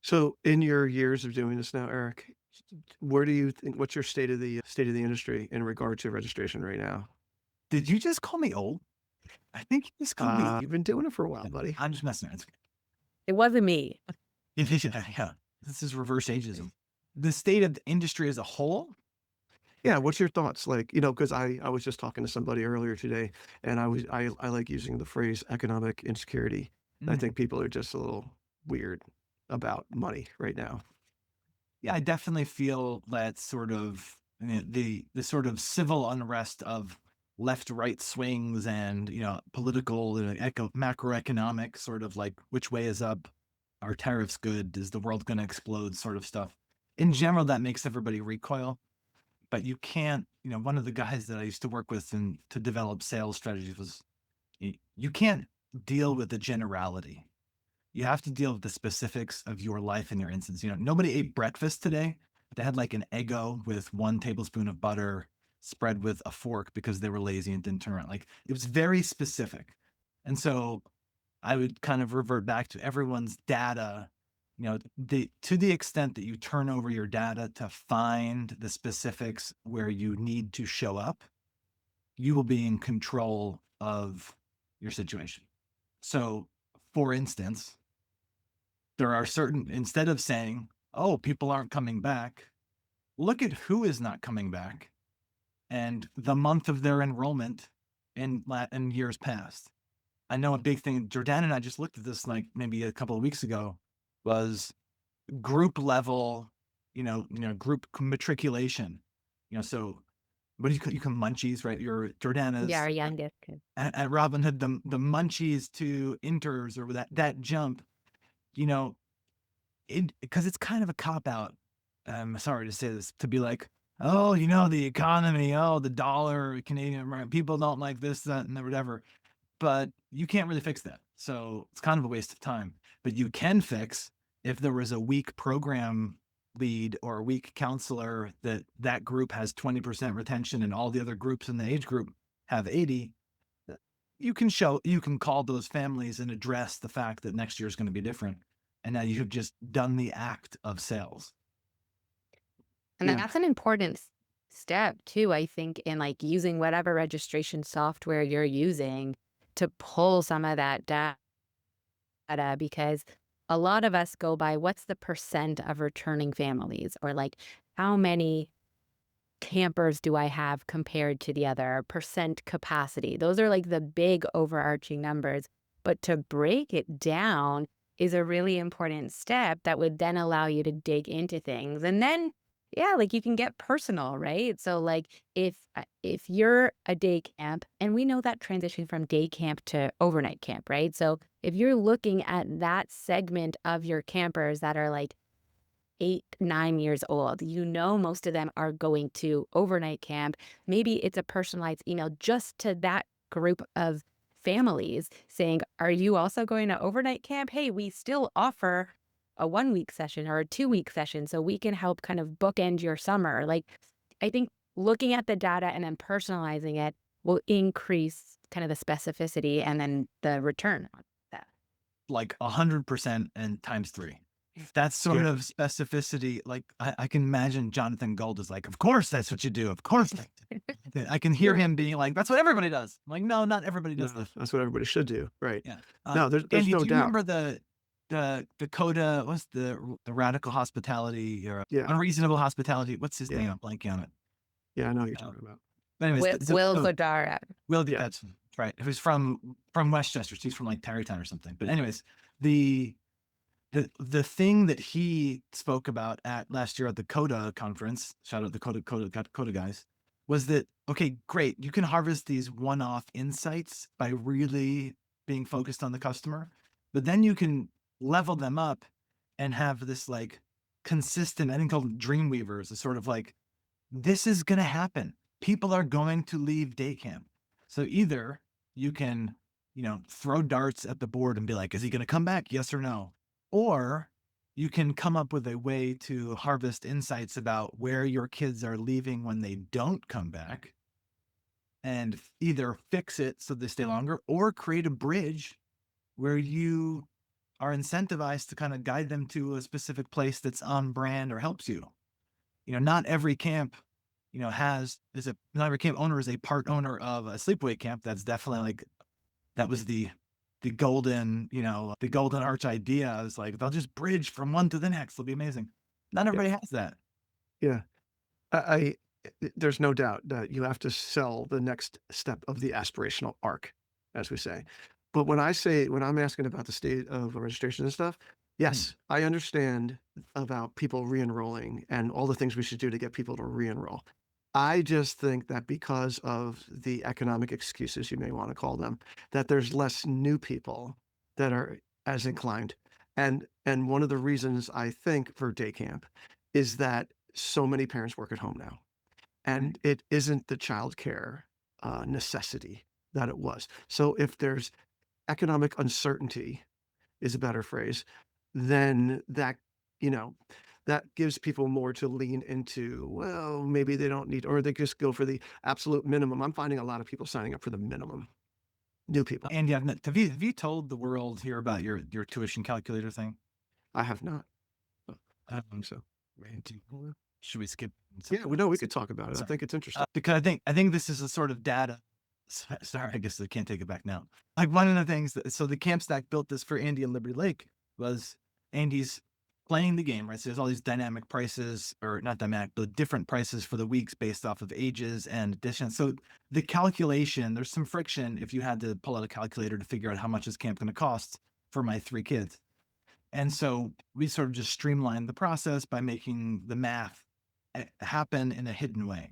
So in your years of doing this now, Eric, where do you think, what's your state of the industry in regard to registration right now? Did you just call me old? I think you just called me. You've been doing it for a while, buddy. I'm just messing around. It wasn't me. Yeah, this is reverse ageism. The state of the industry as a whole. Yeah, what's your thoughts? Like, you know, because I was just talking to somebody earlier today, and I like using the phrase economic insecurity. I Mm. think people are just a little weird about money right now. Yeah, I definitely feel that sort of the sort of civil unrest of left-right swings and political and macroeconomic sort of like which way is up, are tariffs good, is the world going to explode sort of stuff. In general, that makes everybody recoil. But you can't, one of the guys that I used to work with and to develop sales strategies was you can't deal with the generality. You have to deal with the specifics of your life and your instance. Nobody ate breakfast today. They had like an Eggo with 1 tablespoon of butter spread with a fork because they were lazy and didn't turn around. Like it was very specific. And so I would kind of revert back to everyone's data, to the extent that you turn over your data to find the specifics where you need to show up, you will be in control of your situation. So, for instance, there are certain, instead of saying, oh, people aren't coming back, look at who is not coming back and the month of their enrollment in years past. I know a big thing, Jordanna and I just looked at this like maybe a couple of weeks ago, was group level, group matriculation. So what do you call munchies, right? Your Jordanna's Yeah, our youngest kid. at Robinhood, the munchies to inters or that jump, you know, because it's kind of a cop out. I'm sorry to say this, to be like, oh, the economy, oh, the dollar, Canadian, people don't like this, that, and whatever. But you can't really fix that. So it's kind of a waste of time. But you can fix if there was a weak program lead or a weak counselor that group has 20% retention and all the other groups in the age group have 80. You can call those families and address the fact that next year is going to be different. And now you've just done the act of sales. And Yeah. that's an important step too, I think, in like using whatever registration software you're using to pull some of that data, because a lot of us go by what's the percent of returning families, or like how many campers do I have compared to the other, percent capacity. Those are like the big overarching numbers. But to break it down is a really important step that would then allow you to dig into things. And then, yeah, like you can get personal, right? So like if you're a day camp, and we know that transition from day camp to overnight camp, right? So if you're looking at that segment of your campers that are like 8, 9 years old, most of them are going to overnight camp. Maybe it's a personalized email just to that group of families saying, are you also going to overnight camp? Hey, we still offer a 1-week session or a 2-week session, so we can help kind of bookend your summer. Like, I think looking at the data and then personalizing it will increase kind of the specificity and then the return on that. Like 100% and times 3. That sort of specificity, like I can imagine Jonathan Gold is like, of course that's what you do. Of course. I can hear him being like, that's what everybody does. I'm like, no, not everybody does that. That's what everybody should do. Right. Yeah. No, there's Andy, no do you doubt. remember the Dakota, what's the radical hospitality or Yeah. unreasonable hospitality? What's his Yeah. name? I'm blanking on it. Yeah, I know what you're talking about. But anyways, Will Godara. yeah, that's right. Who's from Westchester. He's from like Tarrytown or something. But anyways, the thing that he spoke about at last year at the Coda conference, shout out the Coda guys, was that, okay, great. You can harvest these one-off insights by really being focused on the customer, but then you can level them up and have this like consistent, I think called Dreamweavers, a sort of like, this is going to happen. People are going to leave day camp. So either you can, throw darts at the board and be like, is he going to come back? Yes or no? Or you can come up with a way to harvest insights about where your kids are leaving when they don't come back and either fix it so they stay longer or create a bridge where you are incentivized to kind of guide them to a specific place that's on brand or helps you. Not every camp, not every camp owner is a part owner of a sleepaway camp. That's definitely like, that was the golden, the golden arch idea. Is like, they'll just bridge from one to the next. It'll be amazing. Not everybody has that. Yeah. There's no doubt that you have to sell the next step of the aspirational arc, as we say. But when I'm asking about the state of registration and stuff, yes, I understand about people re-enrolling and all the things we should do to get people to re-enroll. I just think that because of the economic excuses, you may want to call them, that there's less new people that are as inclined. And one of the reasons I think for day camp is that so many parents work at home now. And it isn't the childcare necessity that it was. So if there's economic uncertainty, is a better phrase, then that, that gives people more to lean into. Well, maybe they don't need, or they just go for the absolute minimum. I'm finding a lot of people signing up for the minimum. New people. And yeah, have you told the world here about your tuition calculator thing? I have not. I don't think so. Should we skip? Yeah, we could talk about it. I think it's interesting. Because I think this is a sort of data. Sorry, I guess I can't take it back now. Like, one of the things so the camp stack built this for Andy and Liberty Lake was Andy's playing the game, right? So there's all these dynamic prices, or not dynamic, but different prices for the weeks based off of ages and distance. So the calculation, there's some friction if you had to pull out a calculator to figure out how much is camp going to cost for my 3 kids. And so we sort of just streamlined the process by making the math happen in a hidden way.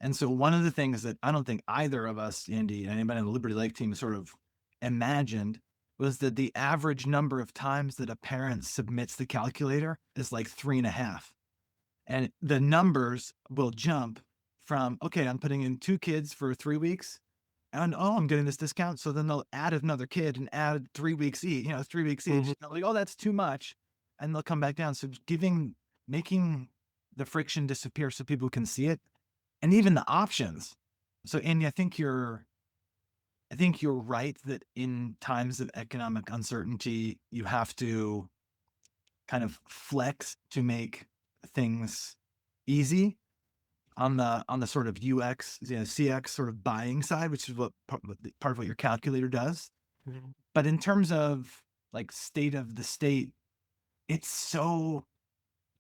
And so one of the things that I don't think either of us, Andy, and anybody on the Liberty Lake team sort of imagined was that the average number of times that a parent submits the calculator is like 3.5. And the numbers will jump from, okay, I'm putting in 2 kids for 3 weeks, and I'm getting this discount. So then they'll add another kid and add 3 weeks each, 3 weeks each. Like, oh, that's too much. And they'll come back down. So making the friction disappear so people can see it, and even the options. So Andy, I think you're right that in times of economic uncertainty, you have to kind of flex to make things easy on the sort of UX, CX sort of buying side, which is what part of what your calculator does. But in terms of like state of the state, it's so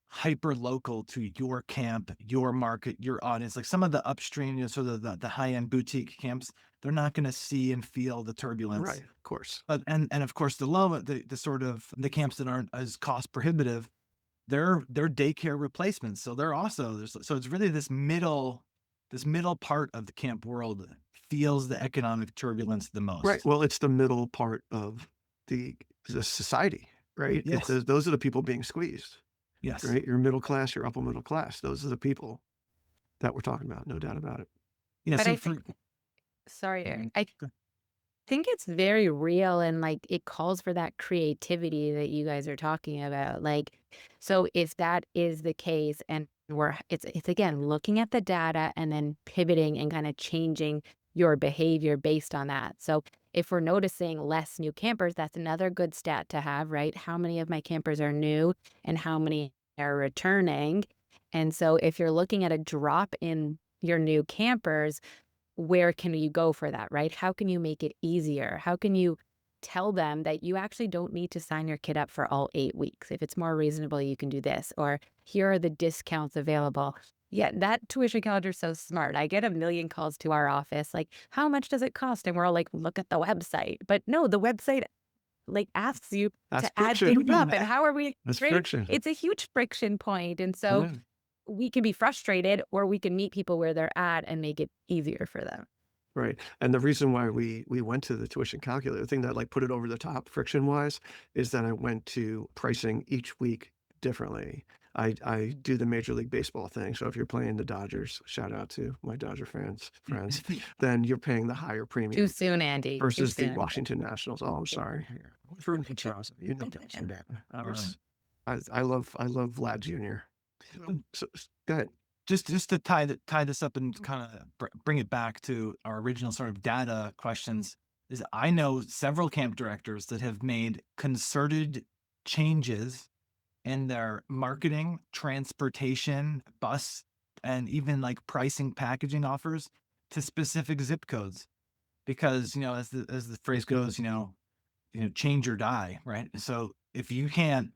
hyper local to your camp, your market, your audience. Like some of the upstream, sort of the high-end boutique camps, they're not going to see and feel the turbulence. Right, of course. But and of course the sort of the camps that aren't as cost prohibitive, they're daycare replacements. So they're also so it's really this middle part of the camp world that feels the economic turbulence the most. Right. Well, it's the middle part of the society, right? Yes. Those are the people being squeezed. Yes. Right. Your middle class, your upper middle class. Those are the people that we're talking about. No doubt about it. Yeah. But So I think, sorry, Eric, I think it's very real, and like it calls for that creativity that you guys are talking about. Like, so if that is the case, and it's again looking at the data and then pivoting and kind of changing your behavior based on that. So if we're noticing less new campers, that's another good stat to have, right? How many of my campers are new and how many are returning? And so if you're looking at a drop in your new campers, where can you go for that, right? How can you make it easier? How can you tell them that you actually don't need to sign your kid up for all 8 weeks? If it's more reasonable, you can do this. Or here are the discounts available. Yeah, that tuition calendar is so smart. I get a million calls to our office, like, how much does it cost? And we're all like, look at the website. But no, the website like asks you That's to add friction. things up. And how are we? That's right? friction. It's a huge friction point. And so Yeah. we can be frustrated, or we can meet people where they're at and make it easier for them. Right. And the reason why we went to the tuition calculator, the thing that like put it over the top friction wise, is that I went to pricing each week differently. I do the Major League Baseball thing. So if you're playing the Dodgers, shout out to my Dodger friends, then you're paying the higher premium. Too soon, Andy. Versus Too the soon. Washington Nationals. Oh, I'm sorry. You know that. I love Vlad Jr. So, go ahead. Just to tie this up and kind of bring it back to our original sort of data questions. is I know several camp directors that have made concerted changes in their marketing, transportation, bus, and even like pricing packaging offers to specific zip codes. Because, as the phrase goes, change or die, right? So if you can't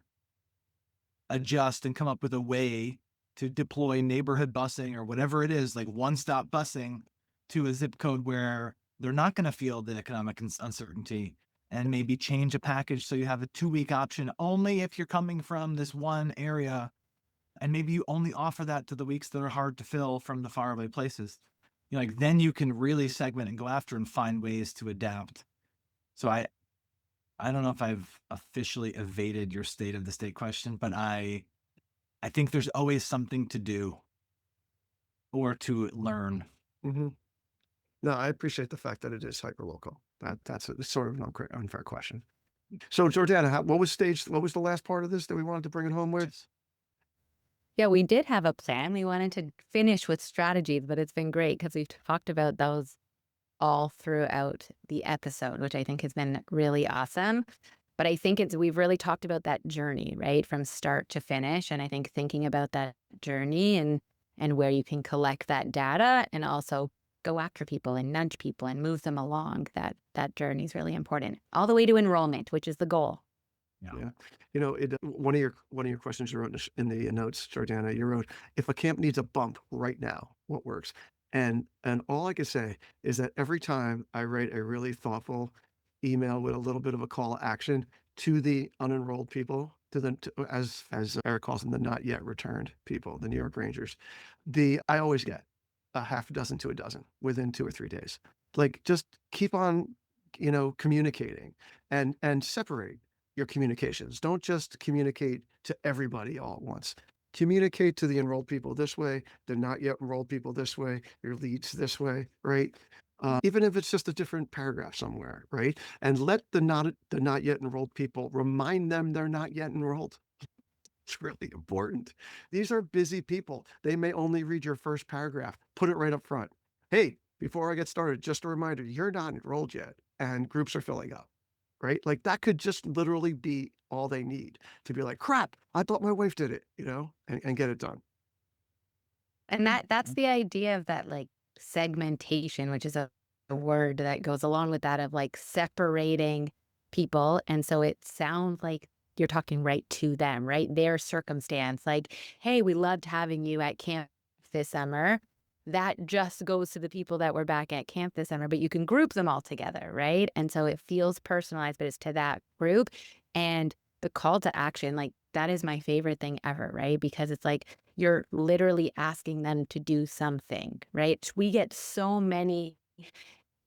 adjust and come up with a way to deploy neighborhood busing or whatever it is, like one-stop busing to a zip code where they're not going to feel the economic uncertainty, and maybe change a package so you have a 2-week option only if you're coming from this one area, and maybe you only offer that to the weeks that are hard to fill from the faraway places. Then you can really segment and go after and find ways to adapt. So I don't know if I've officially evaded your state of the state question, but I think there's always something to do or to learn. Mm-hmm. No, I appreciate the fact that it is hyperlocal. That's sort of an unfair question. So, Jordanna, what was the last part of this that we wanted to bring it home with? Yeah, we did have a plan. We wanted to finish with strategies, but it's been great because we've talked about those all throughout the episode, which I think has been really awesome. But I think we've really talked about that journey, right? From start to finish. And I think thinking about that journey and where you can collect that data and also go after people and nudge people and move them along, that journey is really important. All the way to enrollment, which is the goal. Yeah. One of your questions you wrote in the notes, Jordanna, you wrote, if a camp needs a bump right now, what works? And all I can say is that every time I write a really thoughtful email with a little bit of a call to action to the unenrolled people, as Eric calls them, the not yet returned people, the New York Rangers, I always get a half a dozen to a dozen within 2 or 3 days. Like, just keep on, communicating and separate your communications. Don't just communicate to everybody all at once. Communicate to the enrolled people this way, the not yet enrolled people this way, your leads this way, right? Even if it's just a different paragraph somewhere, right? And let the not yet enrolled people remind them they're not yet enrolled. It's really important. These are busy people. They may only read your first paragraph. Put it right up front. Hey, before I get started, just a reminder, you're not enrolled yet, and groups are filling up, right? Like, that could just literally be all they need to be like, crap, I thought my wife did it, and get it done. And that's the idea of that like segmentation, which is a word that goes along with that of like separating people. And so it sounds like you're talking right to them, right? Their circumstance. Like, hey, we loved having you at camp this summer. That just goes to the people that were back at camp this summer, but you can group them all together, right? And so it feels personalized, but it's to that group. And the call to action, like that is my favorite thing ever, right? Because it's like you're literally asking them to do something, right? We get so many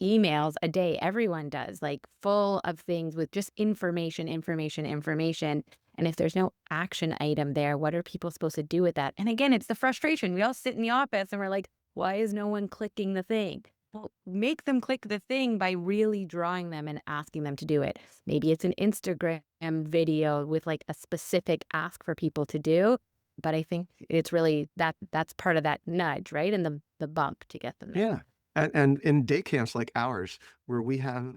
emails a day, everyone does, like full of things with just information. And if there's no action item there, what are people supposed to do with that? And again, it's the frustration. We all sit in the office and we're like, why is no one clicking the thing? Well, make them click the thing by really drawing them and asking them to do it. Maybe it's an Instagram video with like a specific ask for people to do. But I think it's really that's part of that nudge, right? And the bump to get them there. Yeah. And in day camps like ours, where we have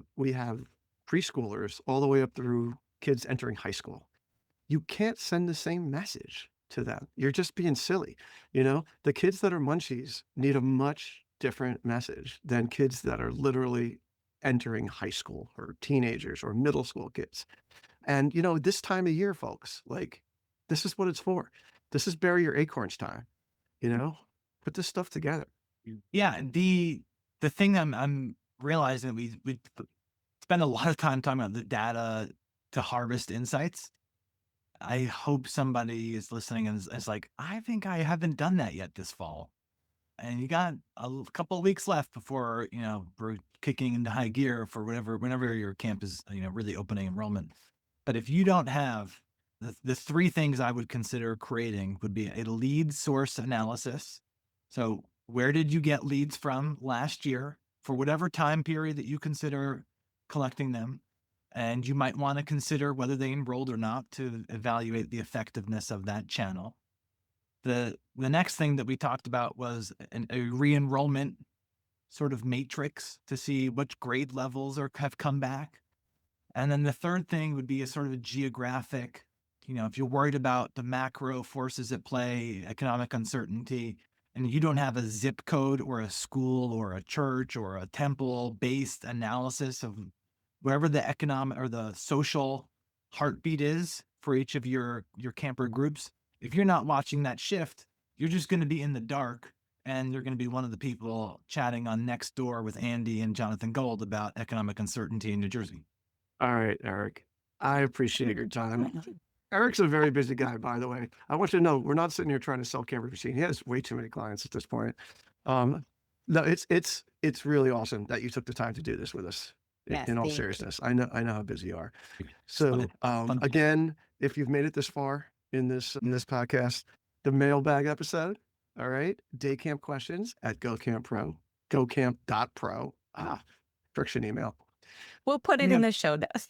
preschoolers all the way up through kids entering high school, you can't send the same message to them. You're just being silly. The kids that are munchies need a much different message than kids that are literally entering high school or teenagers or middle school kids. And, this time of year, folks, like, this is what it's for. This is bury your acorns time, put this stuff together. Yeah, the thing I'm realizing that we spend a lot of time talking about the data to harvest insights. I hope somebody is listening and is like, I think I haven't done that yet this fall. And you got a couple of weeks left before, we're kicking into high gear for whenever your camp is, really opening enrollment. But if you don't have the 3 things I would consider creating would be a lead source analysis. So where did you get leads from last year for whatever time period that you consider collecting them? And you might want to consider whether they enrolled or not to evaluate the effectiveness of that channel. The next thing that we talked about was a re-enrollment sort of matrix to see which grade levels have come back. And then the third thing would be a sort of a geographic, if you're worried about the macro forces at play, economic uncertainty, and you don't have a zip code or a school or a church or a temple based analysis of wherever the economic or the social heartbeat is for each of your camper groups, if you're not watching that shift, you're just going to be in the dark, and you're going to be one of the people chatting on Nextdoor with Andy and Jonathan Gold about economic uncertainty in New Jersey. All right, Eric. I appreciate your time. Eric's a very busy guy, by the way. I want you to know we're not sitting here trying to sell Camper Machine. He has way too many clients at this point. No, it's really awesome that you took the time to do this with us. Yes, In all thank you. seriousness, I know how busy you are. So Fun. again, if you've made it this far in this podcast, the mailbag episode, all right, day camp questions at gocamp.pro. Friction email. We'll put it in the show notes.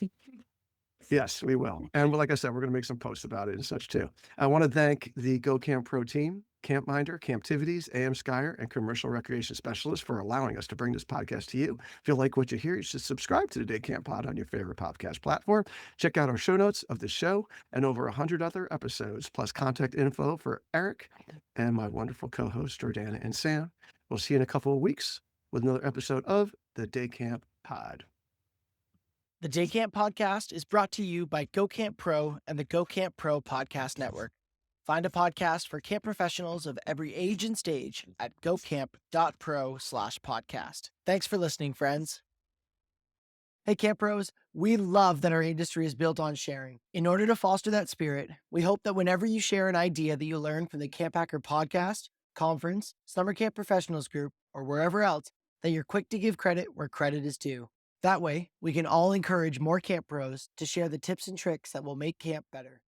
Yes, we will. And like I said, we're going to make some posts about it and such too. I want to thank the Go Camp Pro team, Campminder, Camptivities, AM Skyer, and Commercial Recreation Specialists for allowing us to bring this podcast to you. If you like what you hear, you should subscribe to the Day Camp Pod on your favorite podcast platform. Check out our show notes of the show and over 100 other episodes, plus contact info for Eric and my wonderful co-hosts, Jordanna and Sam. We'll see you in a couple of weeks with another episode of the Day Camp Pod. The Day Camp Podcast is brought to you by Go Camp Pro and the Go Camp Pro Podcast Network. Find a podcast for camp professionals of every age and stage at gocamp.pro/podcast. Thanks for listening, friends. Hey, Camp Pros, we love that our industry is built on sharing. In order to foster that spirit, we hope that whenever you share an idea that you learned from the Camp Hacker podcast, conference, summer camp professionals group, or wherever else, that you're quick to give credit where credit is due. That way, we can all encourage more camp pros to share the tips and tricks that will make camp better.